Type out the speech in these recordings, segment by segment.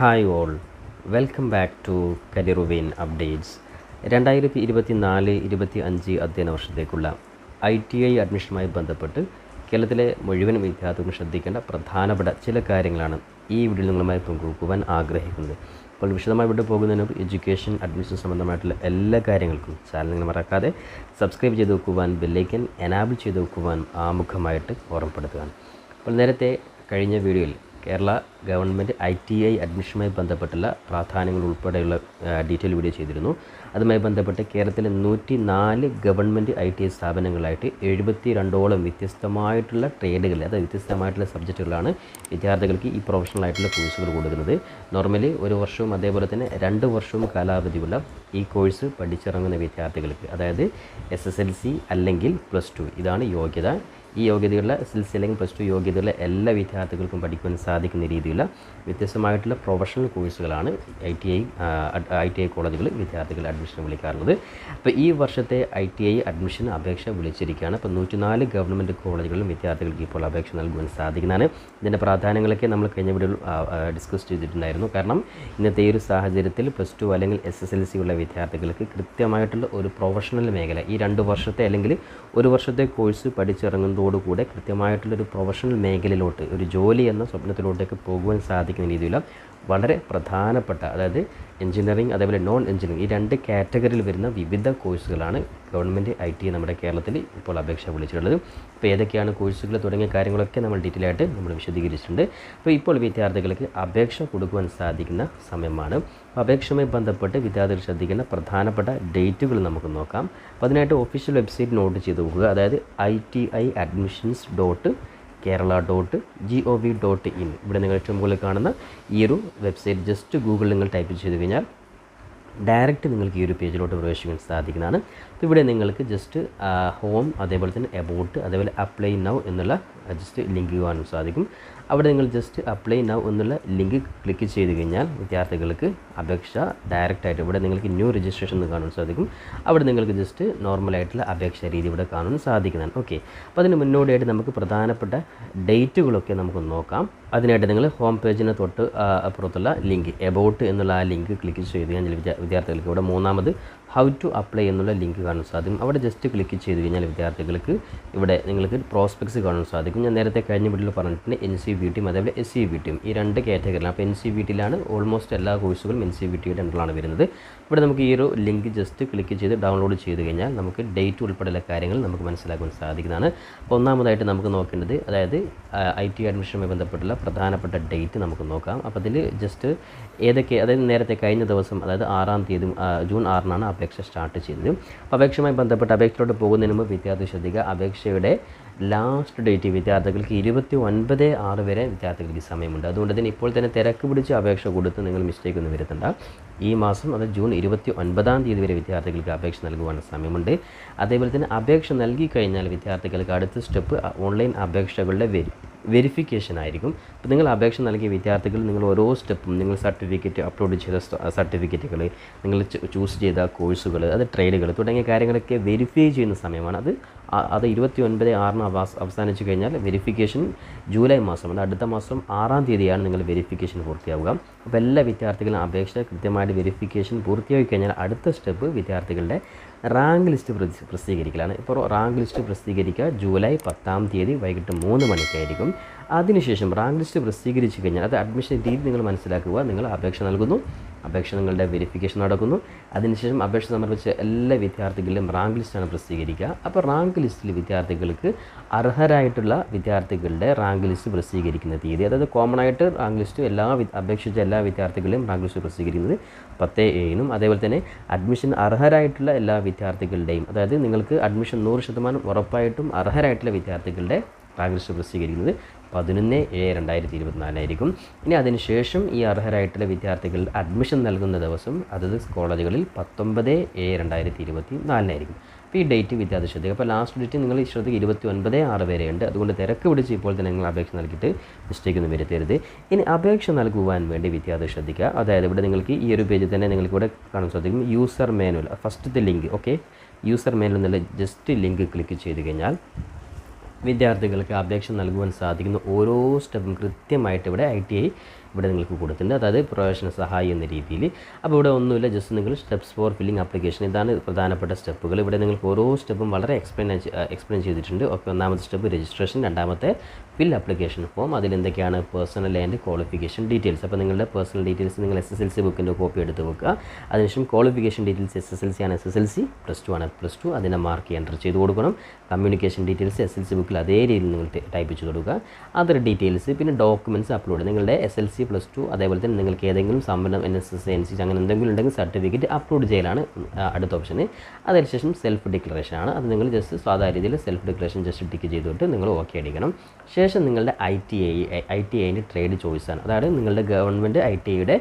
Hi all, welcome back to career updates. 2024-25 അധ്യയന വർഷത്തേക്കുള്ള ITI അഡ്മിഷനുമായി ബന്ധപ്പെട്ട് കേരളത്തിലെ മുഴുവൻ വിദ്യാർത്ഥികളും ശ്രദ്ധിക്കേണ്ട പ്രധാനപ്പെട്ട ചില കാര്യങ്ങളാണ് ഈ വീഡിയോയിൽ നിങ്ങളുമായി പങ്കുവെക്കുവാൻ ആഗ്രഹിക്കുന്നത്. അപ്പോൾ വിശദമായി ഇവിടെ പോകുന്നതിന് മുമ്പ് എഡ്യൂക്കേഷൻ അഡ്മിഷൻ സംബന്ധമായിട്ടുള്ള എല്ലാ കാര്യങ്ങൾക്കും ചാനൽ നിങ്ങൾ മറക്കാതെ സബ്സ്ക്രൈബ് ചെയ്ത് വെക്കുവാൻ, ബെല്ലൈക്കൻ എനാബിൾ ചെയ്ത് വെക്കുവാൻ ആമുഖമായിട്ട് ഓർമ്മപ്പെടുത്തുകയാണ്. അപ്പോൾ നേരത്തെ കഴിഞ്ഞ വീഡിയോയിൽ കേരള ഗവൺമെൻറ് ITI അഡ്മിഷനുമായി ബന്ധപ്പെട്ടുള്ള പ്രാധാന്യങ്ങൾ ഉൾപ്പെടെയുള്ള ഡീറ്റെയിൽ വീഡിയോ ചെയ്തിരുന്നു. അതുമായി ബന്ധപ്പെട്ട് കേരളത്തിലെ 104 ഗവൺമെൻറ് ITI സ്ഥാപനങ്ങളായിട്ട് 72ഓളം വ്യത്യസ്തമായിട്ടുള്ള ട്രേഡുകൾ, അതായത് വ്യത്യസ്തമായിട്ടുള്ള സബ്ജക്റ്റുകളാണ് വിദ്യാർത്ഥികൾക്ക് ഈ പ്രൊഫഷണൽ ആയിട്ടുള്ള കോഴ്സുകൾ കൊടുക്കുന്നത്. നോർമലി 1 വർഷവും അതേപോലെ തന്നെ 2 വർഷവും കാലാവധിയുള്ള ഈ കോഴ്സ് പഠിച്ചിറങ്ങുന്ന വിദ്യാർത്ഥികൾക്ക്, അതായത് SSLC അല്ലെങ്കിൽ +2 ഇതാണ് യോഗ്യത. ഈ യോഗ്യതയുള്ള SSLC അല്ലെങ്കിൽ +2 യോഗ്യതയുള്ള എല്ലാ വിദ്യാർത്ഥികൾക്കും പഠിക്കുവാൻ സാധിക്കുന്ന രീതിയിലുള്ള വ്യത്യസ്തമായിട്ടുള്ള പ്രൊഫഷണൽ കോഴ്സുകളാണ് ITI കോളേജുകൾ വിദ്യാർത്ഥികൾ അഡ്മിഷൻ വിളിക്കാറുള്ളത്. അപ്പോൾ ഈ വർഷത്തെ ITI അഡ്മിഷൻ അപേക്ഷ വിളിച്ചിരിക്കുകയാണ്. അപ്പോൾ 104 ഗവൺമെൻറ് കോളേജുകളിലും വിദ്യാർത്ഥികൾക്ക് ഇപ്പോൾ അപേക്ഷ നൽകുവാൻ സാധിക്കുന്നതാണ്. ഇതിൻ്റെ പ്രാധാന്യങ്ങളൊക്കെ നമ്മൾ കഴിഞ്ഞ വീഡിയോയിൽ ഡിസ്കസ് ചെയ്തിട്ടുണ്ടായിരുന്നു. കാരണം ഇന്നത്തെ ഈ ഒരു സാഹചര്യത്തിൽ +2 അല്ലെങ്കിൽ SSLC ഉള്ള വിദ്യാർത്ഥികൾക്ക് കൃത്യമായിട്ടുള്ള ഒരു പ്രൊഫഷണൽ മേഖല, ഈ 2 വർഷത്തെ അല്ലെങ്കിൽ 1 വർഷത്തെ കോഴ്സ് പഠിച്ചിറങ്ങുന്നതോടുകൂടെ കൃത്യമായിട്ടുള്ളൊരു പ്രൊഫഷണൽ മേഖലയിലോട്ട്, ഒരു ജോലി എന്ന സ്വപ്നത്തിലോട്ടേക്ക് പോകുവാൻ സാധിക്കുന്ന രീതിയിലുള്ള വളരെ പ്രധാനപ്പെട്ട, അതായത് എഞ്ചിനീയറിംഗ് അതേപോലെ നോൺ എഞ്ചിനീയറിംഗ്, ഈ 2 കാറ്റഗറിയിൽ വരുന്ന വിവിധ കോഴ്സുകളാണ് ഗവൺമെൻറ് ITI നമ്മുടെ കേരളത്തിൽ ഇപ്പോൾ അപേക്ഷ വിളിച്ചിട്ടുള്ളത്. അപ്പോൾ ഏതൊക്കെയാണ് കോഴ്സുകൾ തുടങ്ങിയ കാര്യങ്ങളൊക്കെ നമ്മൾ ഡീറ്റെയിൽ ആയിട്ട് നമ്മൾ വിശദീകരിച്ചിട്ടുണ്ട്. അപ്പോൾ ഇപ്പോൾ വിദ്യാർത്ഥികൾക്ക് അപേക്ഷ കൊടുക്കുവാൻ സാധിക്കുന്ന സമയമാണ്. അപ്പോൾ അപേക്ഷയുമായി ബന്ധപ്പെട്ട് വിദ്യാർത്ഥികൾ ശ്രദ്ധിക്കേണ്ട പ്രധാനപ്പെട്ട ഡേറ്റുകൾ നമുക്ക് നോക്കാം. അപ്പോൾ അതിനായിട്ട് ഒഫീഷ്യൽ വെബ്സൈറ്റ് നോട്ട് ചെയ്ത് നോക്കുക, അതായത് itiadmissions.kerala.gov.in. ഇവിടെ നിങ്ങൾ ഏറ്റവും മുകളിൽ കാണുന്ന ഈ ഒരു വെബ്സൈറ്റ് ജസ്റ്റ് ഗൂഗിളിൽ നിങ്ങൾ ടൈപ്പ് ചെയ്ത് കഴിഞ്ഞാൽ ഡയറക്റ്റ് നിങ്ങൾക്ക് ഈ ഒരു പേജിലോട്ട് പ്രവേശിക്കാൻ സാധിക്കുന്നതാണ്. അപ്പോൾ ഇവിടെ നിങ്ങൾക്ക് ജസ്റ്റ് ഹോം, അതേപോലെ തന്നെ എബൌട്ട്, അതേപോലെ അപ്ലൈ നൗ എന്നുള്ള ജസ്റ്റ് ലിങ്ക് കാണാൻ സാധിക്കും. അവിടെ നിങ്ങൾ ജസ്റ്റ് അപ്ലൈ നൗ എന്നുള്ള ലിങ്ക് ക്ലിക്ക് ചെയ്ത് കഴിഞ്ഞാൽ വിദ്യാർത്ഥികൾക്ക് അപേക്ഷ ഡയറക്റ്റായിട്ട് ഇവിടെ നിങ്ങൾക്ക് ന്യൂ രജിസ്ട്രേഷൻ എന്ന് കാണാൻ സാധിക്കും. അവിടെ നിങ്ങൾക്ക് ജസ്റ്റ് നോർമലായിട്ടുള്ള അപേക്ഷ രീതി ഇവിടെ കാണാൻ സാധിക്കുന്നതാണ്. ഓക്കെ, അപ്പോൾ അതിന് മുന്നോടിയായിട്ട് നമുക്ക് പ്രധാനപ്പെട്ട ഡേറ്റുകളൊക്കെ നമുക്ക് നോക്കാം. അതിനായിട്ട് നിങ്ങൾ ഹോം പേജിന് തൊട്ട് അപ്പുറത്തുള്ള ലിങ്ക് എബൌട്ട് എന്നുള്ള ആ ലിങ്ക് ക്ലിക്ക് ചെയ്ത് കഴിഞ്ഞാൽ വിദ്യാർത്ഥികൾക്ക് ഇവിടെ മൂന്നാമത് ഹൗ ടു അപ്ലൈ എന്നുള്ള ലിങ്ക് കാണാൻ സാധിക്കും. അവിടെ ജസ്റ്റ് ക്ലിക്ക് ചെയ്ത് കഴിഞ്ഞാൽ വിദ്യാർത്ഥികൾക്ക് ഇവിടെ നിങ്ങൾക്ക് പ്രോസ്പെക്ട്സ് കാണാൻ സാധിക്കും. ഞാൻ നേരത്തെ കഴിഞ്ഞ വീഡിയോയിൽ പറഞ്ഞിട്ടുണ്ട് NCVTയും അതേപോലെ SCVTയും ഈ 2 കാറ്റഗറിയിലാണ്. അപ്പോൾ NCVTയിലാണ് ഓൾമോസ്റ്റ് എല്ലാ കോഴ്സുകളും NCVTയുടെ അണ്ടറിലാണ് വരുന്നത്. ഇവിടെ നമുക്ക് ഈ ഒരു ലിങ്ക് ജസ്റ്റ് ക്ലിക്ക് ചെയ്ത് ഡൗൺലോഡ് ചെയ്ത് കഴിഞ്ഞാൽ നമുക്ക് ഡേറ്റ് ഉൾപ്പെടെയുള്ള കാര്യങ്ങൾ നമുക്ക് മനസ്സിലാക്കാൻ സാധിക്കുന്നതാണ്. അപ്പോൾ ഒന്നാമതായിട്ട് നമുക്ക് നോക്കേണ്ടത്, അതായത് ITI അഡ്മിഷനുമായി ബന്ധപ്പെട്ടുള്ള പ്രധാനപ്പെട്ട ഡേറ്റ് നമുക്ക് നോക്കാം. അപ്പോൾ അതിൽ ജസ്റ്റ് ഏതൊക്കെ, അതായത് നേരത്തെ കഴിഞ്ഞ ദിവസം, അതായത് 6-ാം തീയതി ജൂൺ 6-നാണ് അപേക്ഷ സ്റ്റാർട്ട് ചെയ്തത്. അപ്പോൾ അപേക്ഷയുമായി ബന്ധപ്പെട്ട് അപേക്ഷയിലോട്ട് പോകുന്നതിന് മുമ്പ് വിദ്യാർത്ഥി ശ്രദ്ധിക്കുക, അപേക്ഷയുടെ ലാസ്റ്റ് ഡേറ്റ് വിദ്യാർത്ഥികൾക്ക് 29/6 വരെ വിദ്യാർത്ഥികൾക്ക് സമയമുണ്ട്. അതുകൊണ്ട് തന്നെ ഇപ്പോൾ തന്നെ തിരക്ക് പിടിച്ച് അപേക്ഷ കൊടുത്ത് നിങ്ങൾ മിസ്റ്റേക്ക് ഒന്നും വരുത്തണ്ട. ഈ മാസം, അത് ജൂൺ 29-ാം തീയതി വരെ വിദ്യാർത്ഥികൾക്ക് അപേക്ഷ നൽകുവാൻ സമയമുണ്ട്. അതേപോലെ തന്നെ അപേക്ഷ നൽകി കഴിഞ്ഞാൽ വിദ്യാർത്ഥികൾക്ക് അടുത്ത സ്റ്റെപ്പ് ഓൺലൈൻ അപേക്ഷകളുടെ വെരിഫിക്കേഷൻ ആയിരിക്കും. അപ്പോൾ നിങ്ങൾ അപേക്ഷ നൽകിയ വിദ്യാർത്ഥികൾ നിങ്ങൾ ഓരോ സ്റ്റെപ്പും, നിങ്ങൾ സർട്ടിഫിക്കറ്റ് അപ്ലോഡ് ചെയ്ത സർട്ടിഫിക്കറ്റുകൾ, നിങ്ങൾ ചൂസ് ചെയ്ത കോഴ്സുകൾ, അത് ട്രേഡുകൾ തുടങ്ങിയ കാര്യങ്ങളൊക്കെ വെരിഫൈ ചെയ്യുന്ന സമയമാണ്. അത് 29/6 അവസാനിച്ച് കഴിഞ്ഞാൽ വെരിഫിക്കേഷൻ ജൂലൈ മാസം, അത് അടുത്ത മാസം 6-ാം തീയതിയാണ് നിങ്ങൾ വെരിഫിക്കേഷൻ പൂർത്തിയാവുക. അപ്പോൾ എല്ലാ വിദ്യാർത്ഥികളും അപേക്ഷ കൃത്യമായിട്ട് വെരിഫിക്കേഷൻ പൂർത്തിയാക്കി കഴിഞ്ഞാൽ അടുത്ത സ്റ്റെപ്പ് വിദ്യാർത്ഥികളുടെ റാങ്ക് ലിസ്റ്റ് പ്രസിദ്ധീകരിക്കലാണ്. ഇപ്പോൾ റാങ്ക് ലിസ്റ്റ് പ്രസിദ്ധീകരിക്കുക ജൂലൈ 10-ാം തീയതി വൈകിട്ട് 3 മണിക്കായിരിക്കും. അതിനുശേഷം റാങ്ക് ലിസ്റ്റ് പ്രസിദ്ധീകരിച്ച് കഴിഞ്ഞാൽ, അത് അഡ്മിഷൻ രീതി നിങ്ങൾ മനസ്സിലാക്കുക, നിങ്ങൾ അപേക്ഷ നൽകുന്നു, അപേക്ഷ നിങ്ങളുടെ വെരിഫിക്കേഷൻ നടക്കുന്നു. അതിനുശേഷം അപേക്ഷ സമർപ്പിച്ച എല്ലാ വിദ്യാർത്ഥികളുടെയും റാങ്ക് ലിസ്റ്റാണ് പ്രസിദ്ധീകരിക്കുക. അപ്പോൾ റാങ്ക് ലിസ്റ്റിൽ വിദ്യാർത്ഥികൾക്ക് അർഹരായിട്ടുള്ള വിദ്യാർത്ഥികളുടെ റാങ്ക് ലിസ്റ്റ് പ്രസിദ്ധീകരിക്കുന്ന തീയതി, അതായത് കോമൺ ആയിട്ട് റാങ്ക് ലിസ്റ്റ് അപേക്ഷിച്ച എല്ലാ വിദ്യാർത്ഥികളുടെയും റാങ്ക് ലിസ്റ്റ് പ്രസിദ്ധീകരിക്കുന്നത് 10/7-നും, അതേപോലെ തന്നെ അഡ്മിഷൻ അർഹരായിട്ടുള്ള എല്ലാ വിദ്യാർത്ഥികളുടെയും, അതായത് നിങ്ങൾക്ക് അഡ്മിഷൻ 100% ഉറപ്പായിട്ടും അർഹരായിട്ടുള്ള വിദ്യാർത്ഥികളുടെ റാങ്ക് ലിസ്റ്റ് പ്രസിദ്ധീകരിക്കുന്നത് 11/7/2024 ആയിരിക്കും. ഇനി അതിനുശേഷം ഈ അർഹരായിട്ടുള്ള വിദ്യാർത്ഥികൾ അഡ്മിഷൻ നൽകുന്ന ദിവസം അതത് കോളേജുകളിൽ 19/7/2024 ആയിരിക്കും. അപ്പോൾ ഈ ഡേറ്റ് വിദ്യാർത്ഥി ശ്രദ്ധിക്കുക. അപ്പോൾ ലാസ്റ്റ് ഡേറ്റ് നിങ്ങൾ ശ്രദ്ധിക്കുക 29/6 വരെയുണ്ട്. അതുകൊണ്ട് തിരക്ക് പിടിച്ച് ഇപ്പോൾ തന്നെ നിങ്ങൾ അപേക്ഷ നൽകിയിട്ട് മിസ്റ്റേക്ക് ഒന്നും വരുത്തരുത്. ഇനി അപേക്ഷ നൽകുവാൻ വേണ്ടി വിദ്യാർത്ഥി ശ്രദ്ധിക്കുക, അതായത് ഇവിടെ നിങ്ങൾക്ക് ഈ ഒരു പേജിൽ തന്നെ നിങ്ങൾക്ക് ഇവിടെ കാണാൻ സാധിക്കും യൂസർ മാനുവൽ, ഫസ്റ്റത്തെ ലിങ്ക്. ഓക്കെ, യൂസർ മാനുവൽ എന്നുള്ള ജസ്റ്റ് ലിങ്ക് ക്ലിക്ക് ചെയ്ത് കഴിഞ്ഞാൽ വിദ്യാർത്ഥികൾക്ക് അപേക്ഷ നൽകുവാൻ സാധിക്കുന്ന ഓരോ സ്റ്റെപ്പും കൃത്യമായിട്ട് ഇവിടെ ITI ഇവിടെ നിങ്ങൾക്ക് കൊടുത്തിട്ടുണ്ട്, അതായത് പ്രവേശന സഹായി എന്ന രീതിയിൽ. അപ്പോൾ ഇവിടെ ഒന്നുമില്ല, ജസ്റ്റ് നിങ്ങൾ സ്റ്റെപ്സ് ഫോർ ഫില്ലിംഗ് ആപ്ലിക്കേഷൻ, ഇതാണ് പ്രധാനപ്പെട്ട സ്റ്റെപ്പുകൾ. ഇവിടെ നിങ്ങൾക്ക് ഓരോ സ്റ്റെപ്പും വളരെ എക്സ്പ്ലെയിൻ ചെയ്തിട്ടുണ്ട്. ഓക്കെ, ഒന്നാമത്തെ സ്റ്റെപ്പ് രജിസ്ട്രേഷൻ, രണ്ടാമത്തെ ഫിൽ ആപ്ലിക്കേഷൻ ഫോം, അതിലെന്തൊക്കെയാണ് പേഴ്സണൽ ആൻഡ് ക്വാളിഫിക്കേഷൻ ഡീറ്റെയിൽസ്. അപ്പോൾ നിങ്ങളുടെ പേഴ്സണൽ ഡീറ്റെയിൽസ് നിങ്ങൾ SSLC ബുക്കിൻ്റെ കോപ്പി എടുത്ത് വെക്കുക. അതിനുശേഷം ക്വാളിഫിക്കേഷൻ ഡീറ്റെയിൽസ് SSLC ആണ് SSLC, +2 ആണ് +2, അതിനെ മാർക്ക് എൻ്റർ ചെയ്ത് കൊടുക്കണം. കമ്മ്യൂണിക്കേഷൻ ഡീറ്റെയിൽസ് SSLC ബുക്കിൽ അതേ രീതിയിൽ നിങ്ങൾ ടൈപ്പ് ചെയ്ത് കൊടുക്കുക. അതർ ഡീറ്റെയിൽസ്, പിന്നെ ഡോക്യുമെൻറ്റ്സ് അപ്ലോഡ്, നിങ്ങളുടെ SSLC +2 അതേപോലെ തന്നെ നിങ്ങൾക്ക് ഏതെങ്കിലും സംവരണം NSS NC അങ്ങനെ എന്തെങ്കിലും ഉണ്ടെങ്കിൽ സർട്ടിഫിക്കറ്റ് അപ്ലോഡ് ചെയ്യലാണ് അടുത്ത ഓപ്ഷന്. അതിനുശേഷം സെൽഫ് ഡിക്ലറേഷൻ ആണ്, അത് നിങ്ങൾ ജസ്റ്റ് സാധാരണ രീതിയിൽ സെൽഫ് ഡിക്ലറേഷൻ ജസ്റ്റ് ടിക്ക് ചെയ്തിട്ട് നിങ്ങൾ ഓക്കെ അടിക്കണം. ശേഷം നിങ്ങളുടെ ITIൻ്റെ ട്രേഡ് ചോയ്സാണ്, അതായത് നിങ്ങളുടെ ഗവൺമെൻറ് ITIയുടെ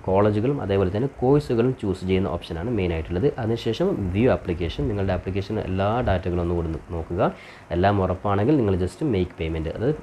കോളേജുകളും അതേപോലെ തന്നെ കോഴ്സുകളും ചൂസ് ചെയ്യുന്ന ഓപ്ഷനാണ് മെയിനായിട്ടുള്ളത്. അതിനുശേഷം വ്യൂ ആപ്ലിക്കേഷൻ, നിങ്ങളുടെ ആപ്ലിക്കേഷൻ എല്ലാ ഡാറ്റകളും ഒന്നുകൂടി നോക്കുക. എല്ലാം ഉറപ്പാണെങ്കിൽ നിങ്ങൾ ജസ്റ്റ് മേക്ക് പേയ്മെൻറ്റ്, അതായത്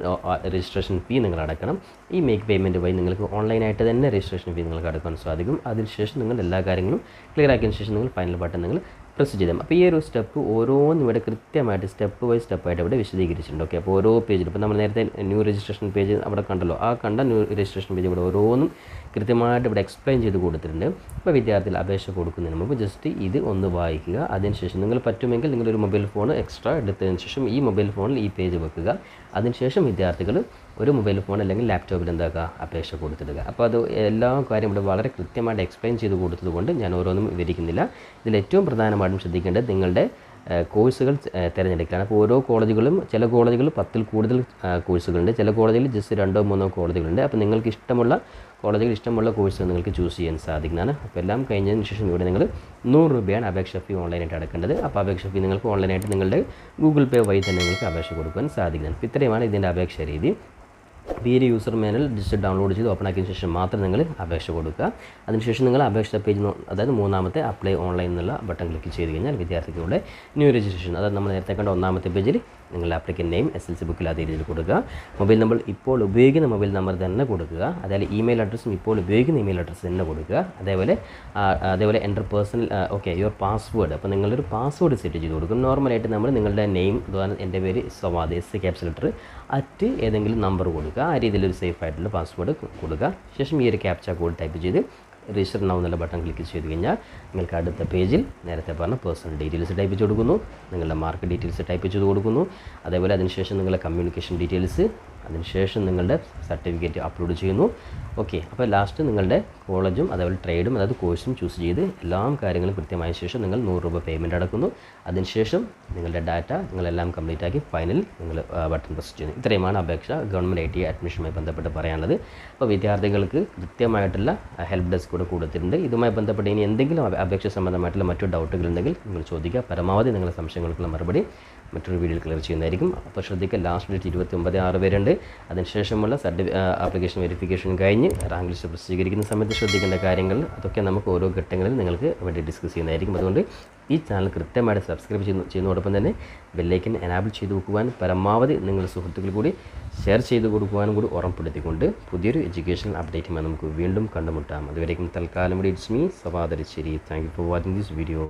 രജിസ്ട്രേഷൻ ഫീ നിങ്ങൾ അടക്കണം. ഈ മേക്ക് പേയ്മെൻറ്റ് വഴി നിങ്ങൾക്ക് ഓൺലൈനായിട്ട് തന്നെ രജിസ്ട്രേഷൻ ഫീ നിങ്ങൾക്ക് അടക്കാൻ സാധിക്കും. അതിനുശേഷം നിങ്ങൾ എല്ലാ കാര്യങ്ങളും ക്ലിയർ ആക്കിയതിന് ശേഷം നിങ്ങൾ ഫൈനൽ ബട്ടൺ നിങ്ങൾ പ്രസ് ചെയ്താൽ. അപ്പോൾ ഈ ഒരു സ്റ്റെപ്പ് ഓരോന്നും ഇവിടെ കൃത്യമായിട്ട് സ്റ്റെപ്പ് ബൈ സ്റ്റെപ്പായിട്ട് ഇവിടെ വിശദീകരിച്ചിട്ടുണ്ട്. ഓക്കെ, അപ്പോൾ ഓരോ പേജിൽ ഇപ്പോൾ നമ്മൾ നേരത്തെ ന്യൂ രജിസ്ട്രേഷൻ പേജ് അവിടെ കണ്ടല്ലോ, ആ കണ്ട ന്യൂ രജിസ്ട്രേഷൻ പേജ് ഇവിടെ ഓരോന്നും കൃത്യമായിട്ട് ഇവിടെ എക്സ്പ്ലെയിൻ ചെയ്ത് കൊടുത്തിട്ടുണ്ട്. അപ്പോൾ വിദ്യാർത്ഥികൾ അപേക്ഷ കൊടുക്കുന്നതിന് മുമ്പ് ജസ്റ്റ് ഇത് ഒന്ന് വായിക്കുക. അതിനുശേഷം നിങ്ങൾ പറ്റുമെങ്കിൽ നിങ്ങളൊരു മൊബൈൽ ഫോൺ എക്സ്ട്രാ എടുത്തതിന് ശേഷം ഈ മൊബൈൽ ഫോണിൽ ഈ പേജ് വെക്കുക. അതിനുശേഷം വിദ്യാർത്ഥികൾ ഒരു മൊബൈൽ ഫോൺ അല്ലെങ്കിൽ ലാപ്ടോപ്പിൽ എന്താക്കുക, അപേക്ഷ കൊടുത്തിടുക. അപ്പോൾ അത് എല്ലാ കാര്യം ഇവിടെ വളരെ കൃത്യമായിട്ട് എക്സ്പ്ലെയിൻ ചെയ്ത് കൊടുത്തത് കൊണ്ട് ഞാൻ ഓരോന്നും വിവരിക്കുന്നില്ല. ഇതിൽ ഏറ്റവും പ്രധാനമായിട്ടും ശ്രദ്ധിക്കേണ്ടത് നിങ്ങളുടെ കോഴ്സുകൾ തിരഞ്ഞെടുക്കുകയാണ്. അപ്പോൾ ഓരോ കോളേജുകളും, ചില കോളേജുകൾ 10ൽ കൂടുതൽ കോഴ്സുകളുണ്ട്, ചില കോളേജിൽ ജസ്റ്റ് 2-3 കോളേജുകളുണ്ട്. അപ്പോൾ നിങ്ങൾക്ക് ഇഷ്ടമുള്ള കോളേജുകൾ ഇഷ്ടമുള്ള കോഴ്സ് നിങ്ങൾക്ക് ചൂസ് ചെയ്യാൻ സാധിക്കുന്നതാണ്. അപ്പോൾ എല്ലാം കഴിഞ്ഞതിന് ശേഷം ഇവിടെ നിങ്ങൾ 100 രൂപയാണ് അപേക്ഷ ഫീ ഓൺലൈനായിട്ട് അടക്കേണ്ടത്. അപ്പോൾ അപേക്ഷ ഫീ നിങ്ങൾക്ക് ഓൺലൈനായിട്ട് നിങ്ങളുടെ ഗൂഗിൾ പേ വഴി തന്നെ നിങ്ങൾക്ക് അപേക്ഷ കൊടുക്കാൻ സാധിക്കുന്നതാണ്. അപ്പോൾ ഇത്രയുമാണ് ഇതിൻ്റെ അപേക്ഷ രീതി. ഈ ഒരു യൂസർ മാനുവൽ ജസ്റ്റ് ഡൗൺലോഡ് ചെയ്ത് ഓപ്പൺ ആക്കിയതിന് ശേഷം മാത്രം നിങ്ങൾ അപേക്ഷ കൊടുക്കുക. അതിനുശേഷം നിങ്ങൾ അപേക്ഷ പേജ്, അതായത് മൂന്നാമത്തെ അപ്ലൈ ഓൺലൈൻ എന്നുള്ള ബട്ടൺ ക്ലിക്ക് ചെയ്ത് കഴിഞ്ഞാൽ വിദ്യാർത്ഥികളുടെ ന്യൂ രജിസ്ട്രേഷൻ, അതായത് നമ്മൾ നേരത്തെ കണ്ട ഒന്നാമത്തെ പേജിൽ നിങ്ങളുടെ ആപ്ലിക്കൻ്റ് നെയിം SSLC ബുക്കിൽ അതേ രീതിയിൽ കൊടുക്കുക. മൊബൈൽ നമ്പർ ഇപ്പോൾ ഉപയോഗിക്കുന്ന മൊബൈൽ നമ്പർ തന്നെ കൊടുക്കുക. അതേപോലെ ഇമെയിൽ അഡ്രസ്സും ഇപ്പോൾ ഉപയോഗിക്കുന്ന ഇമെയിൽ അഡ്രസ്സ് തന്നെ കൊടുക്കുക. അതേപോലെ എൻ്റർ പേഴ്സണൽ യുവർ പാസ്വേഡ്, അപ്പോൾ നിങ്ങളൊരു പാസ്വേഡ് സെറ്റ് ചെയ്ത് കൊടുക്കും. നോർമലായിട്ട് നമ്മൾ നിങ്ങളുടെ നെയിം, അതുപോലെ എൻ്റെ പേര് സവാദ് SC ക്യാപ്സ് ലെറ്റർ @ ഏതെങ്കിലും നമ്പർ കൊടുക്കുക. ആ രീതിയിലൊരു സേഫ് ആയിട്ടുള്ള പാസ്വേഡ് കൊടുക്കുക. ശേഷം ഈ ഒരു ക്യാപ്ച കോഡ് ടൈപ്പ് ചെയ്ത് രജിസ്റ്റർ നൗ എന്നുള്ള ബട്ടൺ ക്ലിക്ക് ചെയ്ത് കഴിഞ്ഞാൽ നിങ്ങൾക്ക് അടുത്ത പേജിൽ നേരത്തെ പറഞ്ഞ പേഴ്സണൽ ഡീറ്റെയിൽസ് ടൈപ്പ് ചെയ്ത് കൊടുക്കുന്നു, നിങ്ങളുടെ മാർക്ക് ഡീറ്റെയിൽസ് ടൈപ്പ് ചെയ്ത് കൊടുക്കുന്നു. അതേപോലെ അതിനുശേഷം നിങ്ങളുടെ കമ്മ്യൂണിക്കേഷൻ ഡീറ്റെയിൽസ്, അതിനുശേഷം നിങ്ങളുടെ സർട്ടിഫിക്കറ്റ് അപ്ലോഡ് ചെയ്യുന്നു. ഓക്കെ, അപ്പോൾ ലാസ്റ്റ് നിങ്ങളുടെ കോളേജും അതേപോലെ ട്രേഡും അതായത് കോഴ്സും ചൂസ് ചെയ്ത് എല്ലാ കാര്യങ്ങളും കൃത്യമായ ശേഷം നിങ്ങൾ 100 രൂപ പേയ്മെൻറ്റ് അടക്കുന്നു. അതിനുശേഷം നിങ്ങളുടെ ഡാറ്റ നിങ്ങളെല്ലാം കംപ്ലീറ്റ് ആക്കി ഫൈനൽ നിങ്ങൾ ബട്ടൺ പ്രസ് ചെയ്യുന്നു. ഇത്രയുമാണ് അപേക്ഷ ഗവൺമെൻറ് ITI അഡ്മിഷനുമായി ബന്ധപ്പെട്ട് പറയാനുള്ളത്. അപ്പോൾ വിദ്യാർത്ഥികൾക്ക് കൃത്യമായിട്ടുള്ള ഹെൽപ്പ് ഡെസ്ക് കൂടെ കൊടുത്തിട്ടുണ്ട്. ഇതുമായി ബന്ധപ്പെട്ട് ഇനി എന്തെങ്കിലും അപേക്ഷ സംബന്ധമായിട്ടുള്ള മറ്റു ഡൗട്ടുകൾ ഉണ്ടെങ്കിൽ നിങ്ങൾ ചോദിക്കുക. പരമാവധി നിങ്ങളുടെ സംശയങ്ങൾക്കുള്ള മറുപടി മറ്റൊരു വീഡിയോയിൽ ക്ലിയർ ചെയ്യുന്നതായിരിക്കും. അപ്പോൾ ശ്രദ്ധിക്കുക, ലാസ്റ്റ് ഡേറ്റ് 29/6 വരെയുണ്ട്. അതിനുശേഷമുള്ള ആപ്ലിക്കേഷൻ വെരിഫിക്കേഷൻ കഴിഞ്ഞ് റാങ്ക് ലിസ്റ്റ് പ്രസിദ്ധീകരിക്കുന്ന സമയത്ത് ശ്രദ്ധിക്കേണ്ട കാര്യങ്ങൾ അതൊക്കെ നമുക്ക് ഓരോ ഘട്ടങ്ങളിൽ നിങ്ങൾക്ക് വേണ്ടി ഡിസ്കസ് ചെയ്യുന്നതായിരിക്കും. അതുകൊണ്ട് ഈ ചാനൽ കൃത്യമായിട്ട് സബ്സ്ക്രൈബ് ചെയ്യുന്നതോടൊപ്പം തന്നെ ബെല്ലൈക്കൻ എനാബിൾ ചെയ്ത് വെക്കുവാൻ പരമാവധി നിങ്ങളുടെ സുഹൃത്തുക്കൾ കൂടി ഷെയർ ചെയ്ത് കൊടുക്കുവാനും കൂടി ഉറപ്പെടുത്തിക്കൊണ്ട് പുതിയൊരു എഡ്യൂക്കേഷൻ അപ്ഡേറ്റുമായി നമുക്ക് വീണ്ടും കണ്ടുമുട്ടാം. അതുവരേക്കും തൽക്കാലം it's me Sawad Arisseri. Thank you for watching this video.